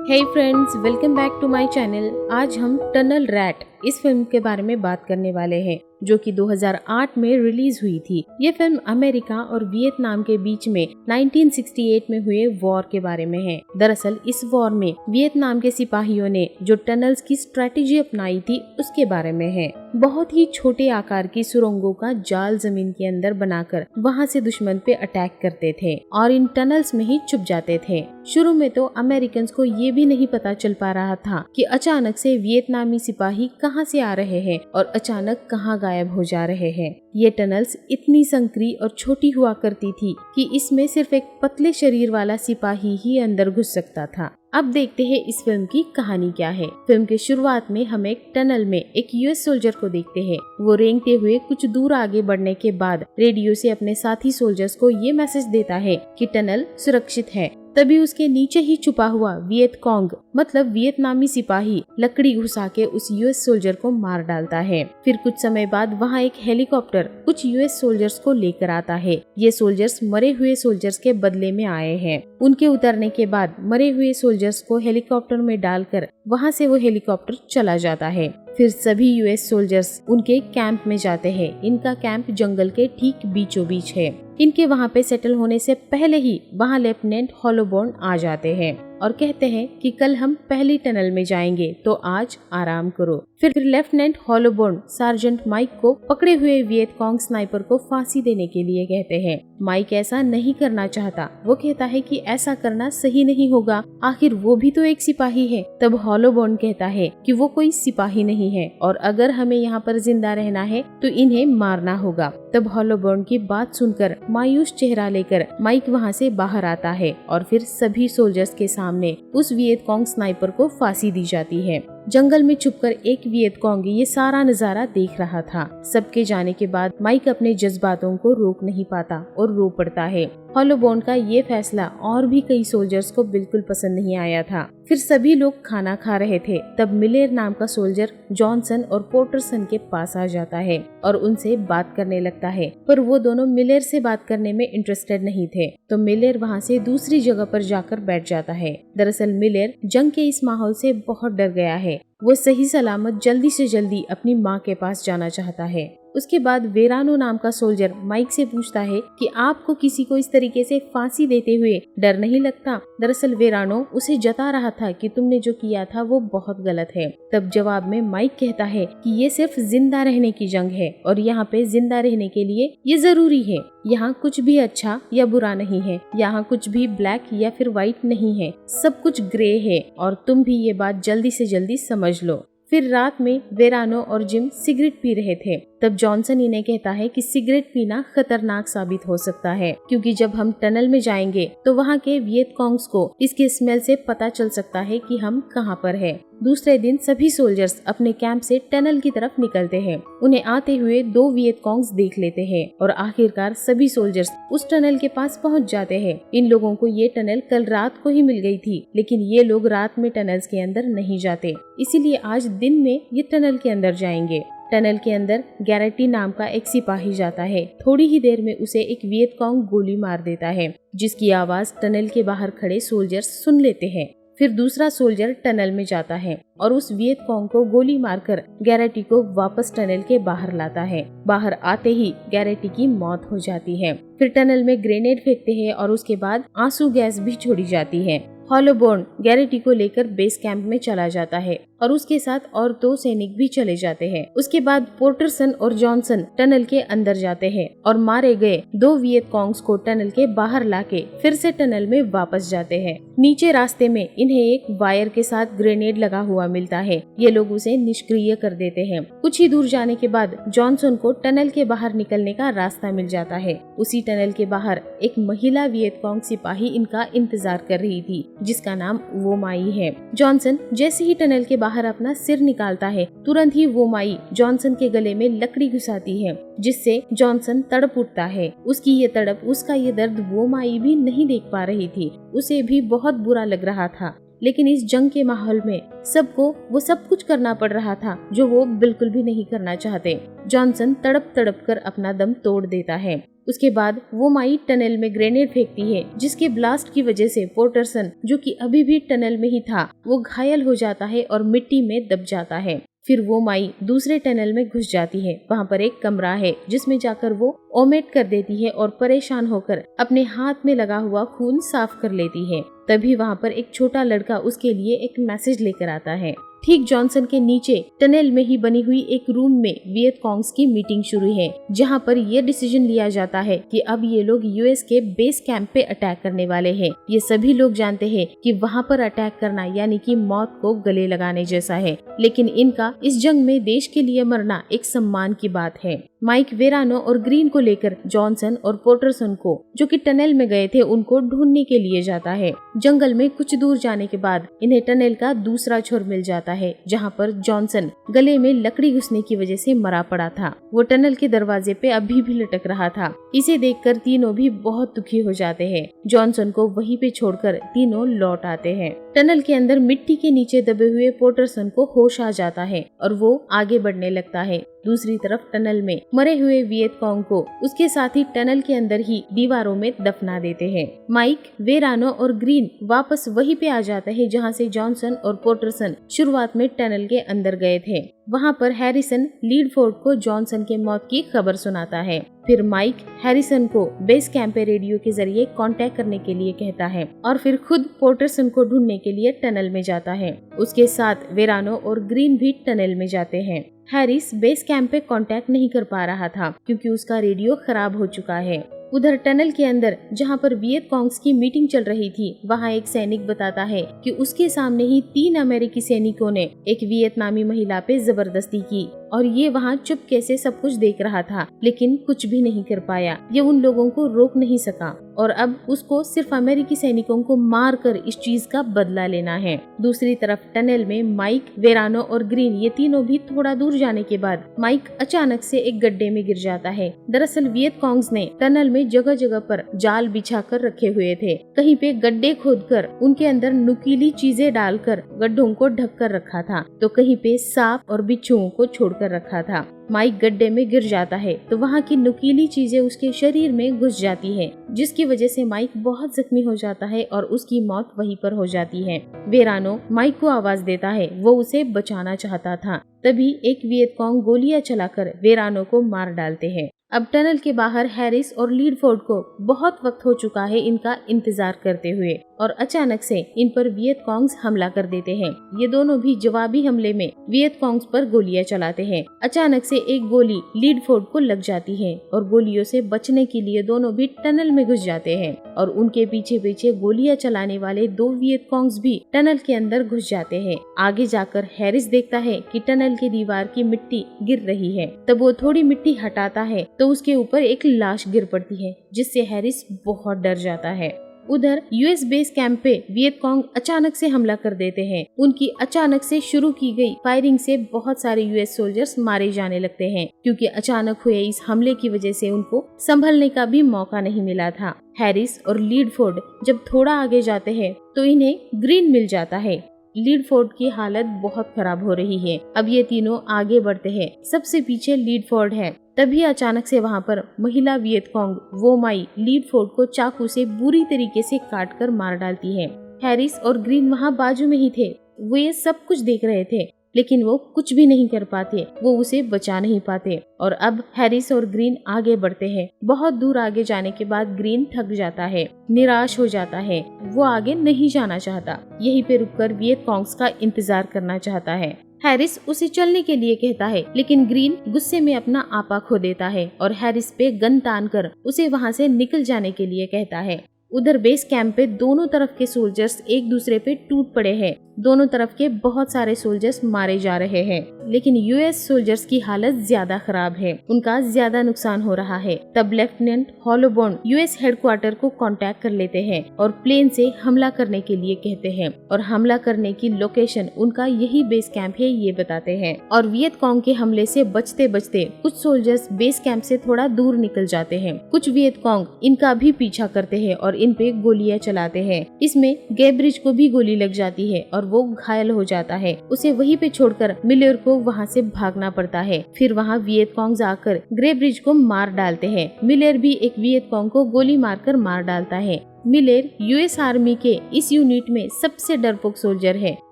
Hey friends, welcome back to my channel. आज हम tunnel rat इस फिल्म के बारे में बात करने वाले हैं, जो कि 2008 में रिलीज हुई थी। ये फिल्म अमेरिका और वियतनाम के बीच में 1968 में हुए वॉर के बारे में है। दरअसल इस वॉर में वियतनाम के सिपाहियों ने जो टनल्स की स्ट्रेटेजी अपनाई थी उसके बारे में है। बहुत ही छोटे आकार की सुरंगों का जाल जमीन के अंदर बनाकर वहां से दुश्मन पे अटैक करते थे और इन टनल्स में ही छुप जाते थे। शुरू में तो अमेरिकन को ये भी नहीं पता चल पा रहा था कि अचानक से वियतनामी सिपाही कहां से आ रहे हैं और अचानक कहां गायब हो जा रहे हैं। ये टनल्स इतनी संकरी और छोटी हुआ करती थी कि इसमें सिर्फ एक पतले शरीर वाला सिपाही ही अंदर घुस सकता था। अब देखते हैं इस फिल्म की कहानी क्या है। फिल्म के शुरुआत में हम एक टनल में एक यूएस सोल्जर को देखते हैं। वो रेंगते हुए कुछ दूर आगे बढ़ने के बाद रेडियो से अपने साथी सोल्जर्स को ये मैसेज देता है कि टनल सुरक्षित है। तभी उसके नीचे ही छुपा हुआ वियत कॉन्ग मतलब वियतनामी सिपाही लकड़ी घुसा के उस यूएस सोल्जर को मार डालता है। फिर कुछ समय बाद वहाँ एक हेलीकॉप्टर कुछ यूएस सोल्जर्स को लेकर आता है। ये सोल्जर्स मरे हुए सोल्जर्स के बदले में आए हैं। उनके उतरने के बाद मरे हुए सोल्जर्स को हेलीकॉप्टर में डालकर वहाँ से वो हेलीकॉप्टर चला जाता है। फिर सभी यूएस सोल्जर्स उनके कैंप में जाते हैं। इनका कैंप जंगल के ठीक बीचों बीच है। इनके वहाँ पे सेटल होने से पहले ही वहाँ लेफ्टिनेंट हॉलोबर्न आ जाते हैं और कहते हैं कि कल हम पहली टनल में जाएंगे, तो आज आराम करो। फिर लेफ्टिनेंट हॉलोबर्न सार्जेंट माइक को पकड़े हुए वियत कॉन्ग स्नाइपर को फांसी देने के लिए कहते हैं। माइक ऐसा नहीं करना चाहता। वो कहता है कि ऐसा करना सही नहीं होगा, आखिर वो भी तो एक सिपाही है। तब हॉलोबर्न कहता है कि वो कोई सिपाही नहीं है और अगर हमें यहाँ पर जिंदा रहना है तो इन्हें मारना होगा। तब हॉलोबर्न की बात सुनकर मायूस चेहरा लेकर माइक वहाँ से बाहर आता है और फिर सभी सोल्जर्स के सामने उस वियत कॉन्ग स्नाइपर को फांसी दी जाती है। जंगल में छुपकर एक वियत कॉन्ग ये सारा नजारा देख रहा था। सबके जाने के बाद माइक अपने जज्बातों को रोक नहीं पाता और रो पड़ता है। हॉलोबर्न का ये फैसला और भी कई सोल्जर्स को बिल्कुल पसंद नहीं आया था। फिर सभी लोग खाना खा रहे थे। तब मिलेर नाम का सोल्जर जॉनसन और पोर्टरसन के पास आ जाता है और उनसे बात करने लगता है, पर वो दोनों मिलेर से बात करने में इंटरेस्टेड नहीं थे। तो मिलेर वहाँ से दूसरी जगह पर जाकर बैठ जाता है। दरअसल मिलेर जंग के इस माहौल से बहुत डर गया है। वो सही सलामत जल्दी से जल्दी अपनी माँ के पास जाना चाहता है। उसके बाद वेरानो नाम का सोल्जर माइक से पूछता है कि आपको किसी को इस तरीके से फांसी देते हुए डर नहीं लगता। दरअसल वेरानो उसे जता रहा था कि तुमने जो किया था वो बहुत गलत है। तब जवाब में माइक कहता है कि ये सिर्फ जिंदा रहने की जंग है और यहाँ पे जिंदा रहने के लिए ये जरूरी है। यहाँ कुछ भी अच्छा या बुरा नहीं है। यहाँ कुछ भी ब्लैक या फिर व्हाइट नहीं है। सब कुछ ग्रे है और तुम भी ये बात जल्दी से जल्दी समझ लो। फिर रात में वेरानो और जिम सिगरेट पी रहे थे। तब जॉनसन इन्हें कहता है कि सिगरेट पीना खतरनाक साबित हो सकता है, क्योंकि जब हम टनल में जाएंगे तो वहाँ के वियत कॉन्ग्स को इसके स्मेल से पता चल सकता है कि हम कहाँ पर हैं। दूसरे दिन सभी सोल्जर्स अपने कैंप से टनल की तरफ निकलते हैं। उन्हें आते हुए दो वियत कॉन्ग्स देख लेते हैं और आखिरकार सभी सोल्जर्स उस टनल के पास पहुँच जाते हैं। इन लोगों को ये टनल कल रात को ही मिल गई थी, लेकिन ये लोग रात में टनल्स के अंदर नहीं जाते, इसीलिए आज दिन में ये टनल के अंदर जाएंगे। टनल के अंदर गैरेटी नाम का एक सिपाही जाता है। थोड़ी ही देर में उसे एक वियत कॉन्ग गोली मार देता है, जिसकी आवाज टनल के बाहर खड़े सोल्जर्स सुन लेते हैं। फिर दूसरा सोल्जर टनल में जाता है और उस वियत कॉन्ग को गोली मारकर गैरेटी को वापस टनल के बाहर लाता है। बाहर आते ही गैरेटी की मौत हो जाती है। फिर टनल में ग्रेनेड फेंकते हैं और उसके बाद आंसू गैस भी छोड़ी जाती है। हॉलोबर्न गैरेटी को लेकर बेस कैंप में चला जाता है और उसके साथ और दो सैनिक भी चले जाते हैं। उसके बाद पोर्टरसन और जॉनसन टनल के अंदर जाते हैं और मारे गए दो वियत कॉन्ग्स को टनल के बाहर लाके फिर से टनल में वापस जाते हैं। नीचे रास्ते में इन्हें एक वायर के साथ ग्रेनेड लगा हुआ मिलता है। ये लोग उसे निष्क्रिय कर देते हैं। कुछ ही दूर जाने के बाद जॉनसन को टनल के बाहर निकलने का रास्ता मिल जाता है। उसी टनल के बाहर एक महिला वियत कॉन्ग सिपाही इनका इंतजार कर रही थी, जिसका नाम वो माई है। जॉनसन जैसे ही टनल के बाहर अपना सिर निकालता है, तुरंत ही वो माई जॉनसन के गले में लकड़ी घुसाती है, जिससे जॉनसन तड़प उठता है। उसकी ये तड़प, उसका ये दर्द वो माई भी नहीं देख पा रही थी। उसे भी बहुत बुरा लग रहा था। लेकिन इस जंग के माहौल में सबको वो सब कुछ करना पड़ रहा था जो वो बिल्कुल भी नहीं करना चाहते। जॉनसन तड़प तड़प कर अपना दम तोड़ देता है। उसके बाद वो माई टनल में ग्रेनेड फेंकती है, जिसके ब्लास्ट की वजह से पोटरसन, जो कि अभी भी टनल में ही था, वो घायल हो जाता है और मिट्टी में दब जाता है। फिर वो माई दूसरे टनल में घुस जाती है। वहाँ पर एक कमरा है जिसमें जाकर वो ओमेट कर देती है और परेशान होकर अपने हाथ में लगा हुआ खून साफ कर लेती है। तभी वहाँ पर एक छोटा लड़का उसके लिए एक मैसेज लेकर आता है। ठीक जॉनसन के नीचे टनल में ही बनी हुई एक रूम में वियत कॉन्ग्स की मीटिंग शुरू है, जहां पर ये डिसीजन लिया जाता है कि अब ये लोग यूएस के बेस कैंप पे अटैक करने वाले हैं। ये सभी लोग जानते हैं कि वहां पर अटैक करना यानी कि मौत को गले लगाने जैसा है, लेकिन इनका इस जंग में देश के लिए मरना एक सम्मान की बात है। माइक वेरानो और ग्रीन को लेकर जॉनसन और पोटरसन को, जो कि टनल में गए थे, उनको ढूंढने के लिए जाता है। जंगल में कुछ दूर जाने के बाद इन्हें टनल का दूसरा छोर मिल जाता है, जहां पर जॉनसन गले में लकड़ी घुसने की वजह से मरा पड़ा था। वो टनल के दरवाजे पे अभी भी लटक रहा था। इसे देखकर तीनों भी बहुत दुखी हो जाते हैं। जॉनसन को वहीं पे छोड़कर तीनों लौट आते हैं। टनल के अंदर मिट्टी के नीचे दबे हुए पोटरसन को होश आ जाता है और वो आगे बढ़ने लगता है। दूसरी तरफ टनल में मरे हुए वियत कॉन्ग को उसके साथी टनल के अंदर ही दीवारों में दफना देते हैं। माइक, वेरानो और ग्रीन वापस वहीं पे आ जाते हैं जहां से जॉनसन और पोटरसन शुरुआत में टनल के अंदर गए थे। वहां पर हैरिसन लीडफोर्ड को जॉनसन के मौत की खबर सुनाता है। फिर माइक हैरिसन को बेस कैंप पे रेडियो के जरिए कांटेक्ट करने के लिए कहता है और फिर खुद पोटरसन को ढूंढने के लिए टनल में जाता है। उसके साथ वेरानो और ग्रीन भी टनल में जाते हैं। हैरिस बेस कैंप पे कांटेक्ट नहीं कर पा रहा था क्योंकि उसका रेडियो खराब हो चुका है। उधर टनल के अंदर जहां पर वियत कॉन्ग्स की मीटिंग चल रही थी, वहां एक सैनिक बताता है कि उसके सामने ही 3 अमेरिकी सैनिकों ने एक वियतनामी महिला पे जबरदस्ती की और ये वहां चुपके से सब कुछ देख रहा था, लेकिन कुछ भी नहीं कर पाया। ये उन लोगों को रोक नहीं सका और अब उसको सिर्फ अमेरिकी सैनिकों को मार कर इस चीज का बदला लेना है। दूसरी तरफ टनल में माइक, वेरानो और ग्रीन, ये तीनों भी थोड़ा दूर जाने के बाद माइक अचानक से एक गड्ढे में गिर जाता है। दरअसल वियत कॉन्ग्स ने टनल में जगह जगह पर जाल बिछा कर रखे हुए थे। कहीं पे गड्ढे खोदकर उनके अंदर नुकीली चीजें डालकर गड्ढों को ढक कर रखा था, तो कहीं पे सांप और बिच्छुओं को छोड़कर रखा था। माइक गड्ढे में गिर जाता है तो वहाँ की नुकीली चीजें उसके शरीर में घुस जाती है, जिसकी वजह से माइक बहुत जख्मी हो जाता है और उसकी मौत वहीं पर हो जाती है। वेरानो माइक को आवाज देता है, वो उसे बचाना चाहता था। तभी एक वियत कॉन्ग गोलियां चलाकर वेरानो को मार डालते हैं। अब टनल के बाहर हैरिस और लीडफोर्ड को बहुत वक्त हो चुका है इनका इंतजार करते हुए और अचानक से इन पर वियत कॉन्ग्स हमला कर देते हैं। ये दोनों भी जवाबी हमले में वियत कॉन्ग्स पर गोलियां चलाते हैं। अचानक से एक गोली लीडफोर्ड को लग जाती है और गोलियों से बचने के लिए दोनों भी टनल में घुस जाते हैं और उनके पीछे पीछे गोलियां चलाने वाले 2 वियत कॉन्ग्स भी टनल के अंदर घुस जाते हैं। आगे जाकर हैरिस देखता है कि टनल की दीवार की मिट्टी गिर रही है। तब वो थोड़ी मिट्टी हटाता है तो उसके ऊपर एक लाश गिर पड़ती है, जिससे हैरिस बहुत डर जाता है। उधर यूएस बेस कैंप पे वियत कॉन्ग अचानक से हमला कर देते हैं। उनकी अचानक से शुरू की गई फायरिंग से बहुत सारे यूएस सोल्जर्स मारे जाने लगते हैं, क्योंकि अचानक हुए इस हमले की वजह से उनको संभलने का भी मौका नहीं मिला था। हैरिस और लीडफोर्ड जब थोड़ा आगे जाते हैं तो इन्हें ग्रीन मिल जाता है। लीडफोर्ड की हालत बहुत खराब हो रही है। अब ये तीनों आगे बढ़ते हैं। सबसे पीछे लीडफोर्ड है। तभी अचानक से वहाँ पर महिला वियत कॉन्ग वो माई लीडफोर्ड को चाकू से बुरी तरीके से काट कर मार डालती है। हैरिस और ग्रीन वहाँ बाजू में ही थे। वो ये सब कुछ देख रहे थे, लेकिन वो कुछ भी नहीं कर पाते, वो उसे बचा नहीं पाते। और अब हैरिस और ग्रीन आगे बढ़ते हैं। बहुत दूर आगे जाने के बाद ग्रीन थक जाता है, निराश हो जाता है, वो आगे नहीं जाना चाहता। यहीं पे रुककर वियत कॉन्ग्स का इंतजार करना चाहता है। हैरिस उसे चलने के लिए कहता है, लेकिन ग्रीन गुस्से में अपना आपा खो देता है और हैरिस पे गन तान कर उसे वहाँ से निकल जाने के लिए कहता है। उधर बेस कैंप पे दोनों तरफ के सोल्जर्स एक दूसरे पे टूट पड़े हैं दोनों तरफ के बहुत सारे सोल्जर्स मारे जा रहे हैं, लेकिन यूएस सोल्जर्स की हालत ज्यादा खराब है, उनका ज्यादा नुकसान हो रहा है। तब लेफ्टिनेंट हॉलोबॉर्न यूएस हेडक्वार्टर को कांटेक्ट कर लेते हैं और प्लेन से हमला करने के लिए कहते हैं, और हमला करने की लोकेशन उनका यही बेस कैंप है ये बताते हैं। और वियत कॉन्ग के हमले से बचते बचते कुछ सोल्जर्स बेस कैंप से थोड़ा दूर निकल जाते हैं। कुछ वियत कॉन्ग इनका भी पीछा करते हैं और इन पे गोलियां चलाते हैं। इसमें गैब्रिज को भी गोली लग जाती है और वो घायल हो जाता है। उसे वहीं पे छोड़कर मिलर को वहाँ से भागना पड़ता है। फिर वहाँ वियत कॉन्ग आकर गैब्रिज को मार डालते हैं। मिलर भी एक वियत कॉन्ग को गोली मारकर मार डालता है। मिलर यूएस आर्मी के इस यूनिट में सबसे डरपोक सोल्जर है।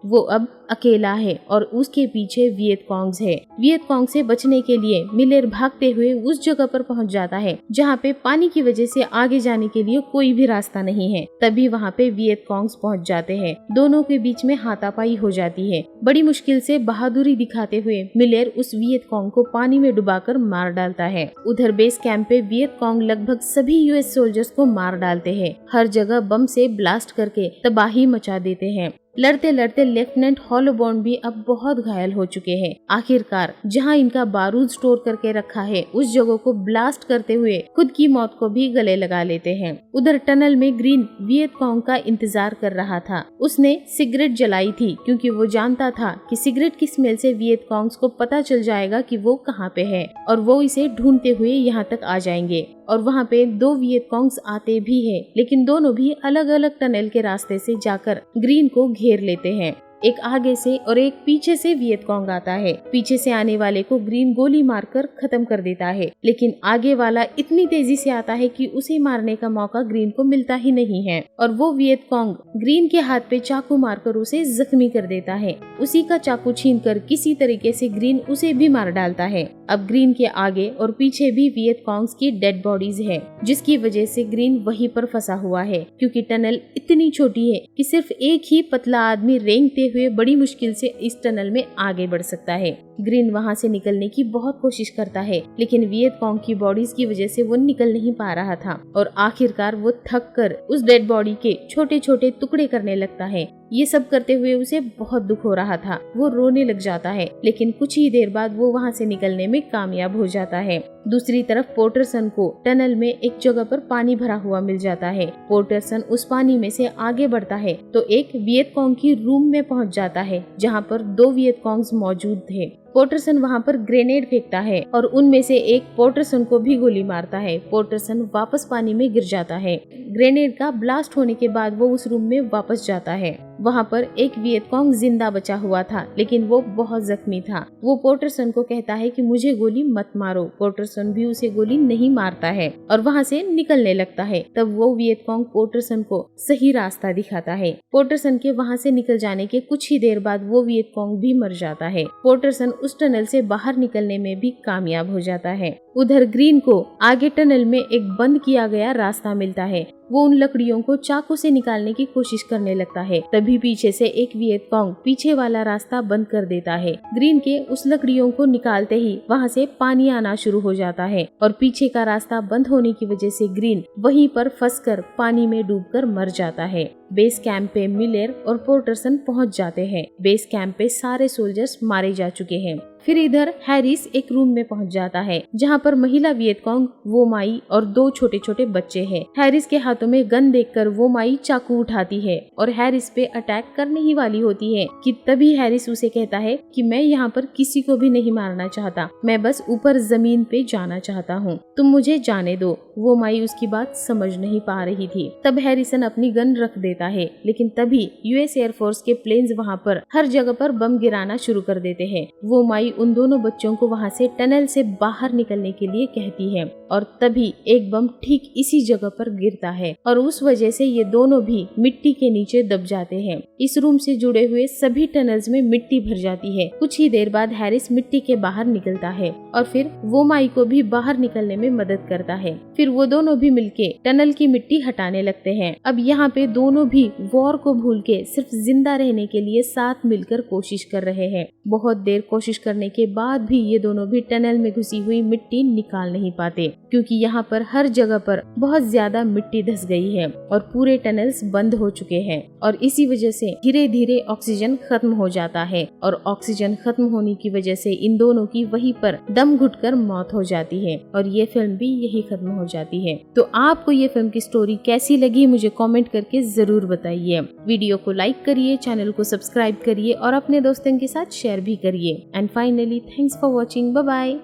वो अब अकेला है और उसके पीछे वियत कॉन्ग्स है। वियत कॉन्ग से बचने के लिए मिलर भागते हुए उस जगह पर पहुंच जाता है जहां पे पानी की वजह से आगे जाने के लिए कोई भी रास्ता नहीं है। तभी वहां पे वियत कॉन्ग्स पहुंच जाते हैं। दोनों के बीच में हाथापाई हो जाती है। बड़ी मुश्किल से बहादुरी दिखाते हुए मिलर उस वियत कॉन्ग को पानी में डुबाकर मार डालता है। उधर बेस कैंप पे वियत कॉन्ग लगभग सभी यूएस सोल्जर्स को मार डालते हैं। हर जगह बम से ब्लास्ट करके तबाही मचा देते हैं। लड़ते लड़ते लेफ्टिनेंट हॉलोबॉर्न भी अब बहुत घायल हो चुके हैं। आखिरकार जहां इनका बारूद स्टोर करके रखा है उस जगह को ब्लास्ट करते हुए खुद की मौत को भी गले लगा लेते हैं। उधर टनल में ग्रीन वियत कॉन्ग का इंतजार कर रहा था। उसने सिगरेट जलाई थी क्योंकि वो जानता था कि सिगरेट की स्मेल से वियत कॉन्ग्स को पता चल जाएगा कि वो कहाँ पे है और वो इसे ढूंढते हुए यहाँ तक आ जाएंगे। और वहाँ पे दो वियत कॉन्ग्स आते भी हैं, लेकिन दोनों भी अलग अलग टनल के रास्ते से जाकर ग्रीन को घेर लेते हैं। एक आगे से और एक पीछे से वियत कॉन्ग आता है। पीछे से आने वाले को ग्रीन गोली मारकर खत्म कर देता है, लेकिन आगे वाला इतनी तेजी से आता है कि उसे मारने का मौका ग्रीन को मिलता ही नहीं है और वो वियत कॉन्ग ग्रीन के हाथ पे चाकू मारकर उसे जख्मी कर देता है। उसी का चाकू छीनकर किसी तरीके से ग्रीन उसे भी मार डालता है। अब ग्रीन के आगे और पीछे भी वियत कॉन्ग्स की डेड बॉडीज है, जिसकी वजह से ग्रीन वहीं पर फंसा हुआ है क्योंकि टनल इतनी छोटी है कि सिर्फ एक ही पतला आदमी रेंगते हुए बड़ी मुश्किल से इस टनल में आगे बढ़ सकता है। ग्रीन वहां से निकलने की बहुत कोशिश करता है, लेकिन वियत कॉन्ग की बॉडीज की वजह से वो निकल नहीं पा रहा था और आखिरकार वो थक कर उस डेड बॉडी के छोटे छोटे टुकड़े करने लगता है। ये सब करते हुए उसे बहुत दुख हो रहा था। वो रोने लग जाता है, लेकिन कुछ ही देर बाद वो वहाँ से निकलने में कामयाब हो जाता है। दूसरी तरफ पोर्टरसन को टनल में एक जगह पर पानी भरा हुआ मिल जाता है। पोर्टरसन उस पानी में से आगे बढ़ता है तो एक वियत कॉन्ग की रूम में पहुँच जाता है जहाँ पर दो वियत कॉन्ग्स मौजूद थे। पोर्टरसन वहाँ पर ग्रेनेड फेंकता है और उनमें से एक पोर्टरसन को भी गोली मारता है। पोर्टरसन वापस पानी में गिर जाता है। ग्रेनेड का ब्लास्ट होने के बाद वो उस रूम में वापस जाता है। वहाँ पर एक वियत कॉन्ग जिंदा बचा हुआ था, लेकिन वो बहुत जख्मी था। वो पोर्टरसन को कहता है कि मुझे गोली मत मारो। पोर्टरसन भी उसे गोली नहीं मारता है और वहाँ से निकलने लगता है। तब वो वियत कॉन्ग पोर्टरसन को सही रास्ता दिखाता है। पोर्टरसन के वहाँ से निकल जाने के कुछ ही देर बाद वो वियत कॉन्ग भी मर जाता है। पोर्टरसन उस टनल से बाहर निकलने में भी कामयाब हो जाता है। उधर ग्रीन को आगे टनल में एक बंद किया गया रास्ता मिलता है। वो उन लकड़ियों को चाकू से निकालने की कोशिश करने लगता है। तभी पीछे से एक वियत कॉन्ग पीछे वाला रास्ता बंद कर देता है। ग्रीन के उस लकड़ियों को निकालते ही वहाँ से पानी आना शुरू हो जाता है और पीछे का रास्ता बंद होने की वजह से ग्रीन वहीं पर फंसकर पानी में डूबकर मर जाता है। बेस कैंप पे मिलर और पोर्टरसन पहुंच जाते हैं। बेस कैंप पे सारे सोल्जर्स मारे जा चुके हैं। फिर इधर हैरिस एक रूम में पहुंच जाता है जहां पर महिला वियत कॉन्ग, वो माई और दो छोटे छोटे बच्चे हैं। हैरिस के हाथों में गन देखकर वो माई चाकू उठाती है और हैरिस पे अटैक करने ही वाली होती है कि तभी हैरिस उसे कहता है कि मैं यहाँ पर किसी को भी नहीं मारना चाहता, मैं बस ऊपर जमीन पे जाना चाहता हूँ, तुम मुझे जाने दो। वो माई उसकी बात समझ नहीं पा रही थी। तब हैरिसन अपनी गन रख देता है, लेकिन तभी यूएस एयरफोर्स के प्लेन्स वहाँ पर हर जगह पर बम गिराना शुरू कर देते हैं। वो माई उन दोनों बच्चों को वहाँ से टनल से बाहर निकलने के लिए कहती है और तभी एक बम ठीक इसी जगह पर गिरता है और उस वजह से ये दोनों भी मिट्टी के नीचे दब जाते हैं। इस रूम से जुड़े हुए सभी टनल्स में मिट्टी भर जाती है। कुछ ही देर बाद हैरिस मिट्टी के बाहर निकलता है और फिर वो माई को भी बाहर निकलने में मदद करता है। फिर वो दोनों भी मिलके टनल की मिट्टी हटाने लगते हैं। अब यहाँ पे दोनों भी वॉर को भूल के सिर्फ जिंदा रहने के लिए साथ मिलकर कोशिश कर रहे हैं। बहुत देर कोशिश करने के बाद भी ये दोनों भी टनल में घुसी हुई मिट्टी निकाल नहीं पाते। क्योंकि यहाँ पर हर जगह पर बहुत ज्यादा मिट्टी धंस गई है और पूरे टनल्स बंद हो चुके हैं और इसी वजह से धीरे धीरे ऑक्सीजन खत्म हो जाता है और ऑक्सीजन खत्म होने की वजह से इन दोनों की वहीं पर दम घुटकर मौत हो जाती है और ये फिल्म भी यही खत्म हो जाती है। तो आपको ये फिल्म की स्टोरी कैसी लगी मुझे कमेंट करके जरूर बताइए। वीडियो को लाइक करिए, चैनल को सब्सक्राइब करिए और अपने दोस्तों के साथ शेयर भी करिए। And finally thanks for watching. Bye bye.